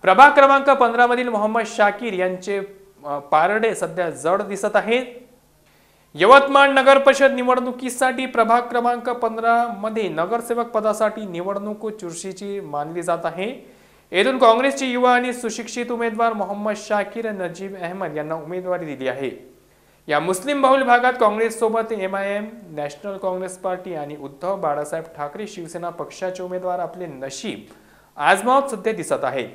प्रभाग क्रमांक 15 मधील मोहम्मद शाकीर यांचे पारडे सध्या जड दिसत आहेत। यवतमाळ नगर परिषद निवडणुकीसाठी प्रभाग क्रमांक 15 मध्ये नगरसेवक पदासाठी निवडणूक चुरशीची मानली जात आहे। येथून काँग्रेसचे युवा आणि सुशिक्षित उमेदवार मोहम्मद शाकीर नजीब अहमद यांना उमेदवारी दिली आहे। या मुस्लिम बहुल भागात काँग्रेस सोबत MIM, नॅशनल काँग्रेस पार्टी आणि उद्धव बाळासाहेब ठाकरे शिवसेना पक्षाचे उमेदवार आपले नशीब आजमावत सध्या दिसत आहेत।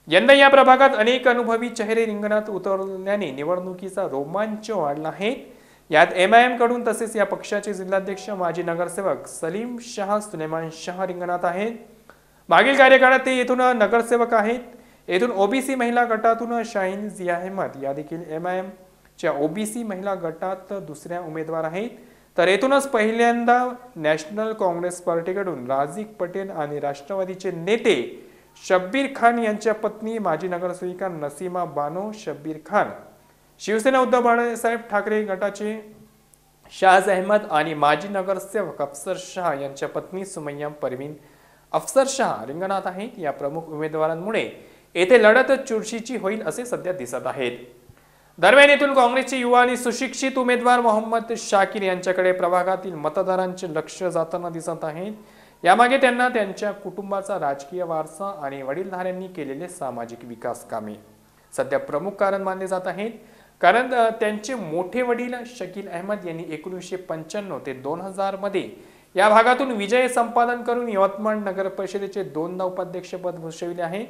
यंदा या प्रभागात अनेक अनुभवी चेहरे रिंगणात उतरल्याने निवडणुकीचा रोमांच वाढला आहे। यात MIM कडून तसेच या पक्षाचे जिल्हाध्यक्ष माजी नगरसेवक सलीम शाह सुलेमान शाह रिंगणात आहेत। मागील कार्यकाळात ते येथून नगरसेवक आहेत। येथून OBC महिला गटातून शाहीन जिया अहमद या देखील MIM च्या OBC महिला गटात दुसऱ्या उमेदवार आहेत। तर येथूनच पहिल्यांदा नॅशनल काँग्रेस पार्टीकडून राजिक पटेल आणि राष्ट्रवादीचे नेते शब्बीर खान यांच्या पत्नी माजी नगरसेविका नसीमा बानो शब्बीर खान, शिवसेना उद्धव बाळासाहेब ठाकरे गटाचे शाहज अहमद आणि माजी नगरसेवक अफसर शाह यांच्या पत्नी सुमैया परवीन अफसर शाह रिंगणात आहेत। या प्रमुख उमेदवारांमुळे येथे लढत चुरशीची होईल असे सध्या दिसत आहेत। दरम्यान येथून काँग्रेसचे युवा आणि सुशिक्षित उमेदवार मोहम्मद शाकीर यांच्याकडे प्रभागातील मतदारांचे लक्ष जाताना दिसत आहे। यामागे त्यांना त्यांच्या कुटुंबाचा राजकीय वारसा आणि वडीलधाऱ्यांनी केलेले सामाजिक विकास कामे सध्या प्रमुख कारण मानले जात आहेत। कारण त्यांचे मोठे वडील शकील अहमद यांनी 1995 ते 2000 मध्ये या भागातून विजय संपादन करून यवतमाळ नगर परिषदेचे 2दा उपाध्यक्षपद भूषविले आहे।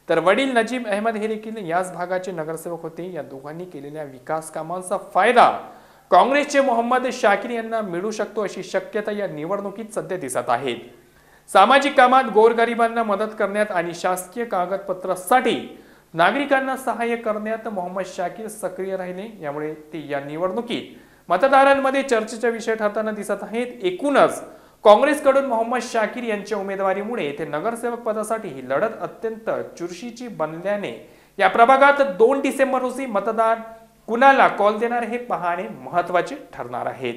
तर वडील नजीब अहमद हे देखील याच भागाचे नगरसेवक होते। या दोघांनी केलेल्या विकास कामांचा फायदा काँग्रेसचे मोहम्मद शाकीर यांना मिळू शकतो अशी शक्यता या निवडणुकीत सध्या दिसत आहे। सामाजिक कामात गोरगरिबांना मदत करण्यात आणि शासकीय कागदपत्रासाठी नागरिकांना सहाय्य करण्यात मोहम्मद शाकीर सक्रिय राहिले। यामुळे ते या निवडणुकीत मतदारांमध्ये चर्चेचा विषय ठरताना दिसत आहेत। एकूणच काँग्रेसकडून मोहम्मद शाकीर यांच्या उमेदवारीमुळे येथे नगरसेवक पदासाठी ही लढत अत्यंत चुरशीची बनल्याने या प्रभागात 2 डिसेंबर रोजी मतदार कुणाला कॉल देणार हे पाहणे महत्त्वाचे ठरणार आहे।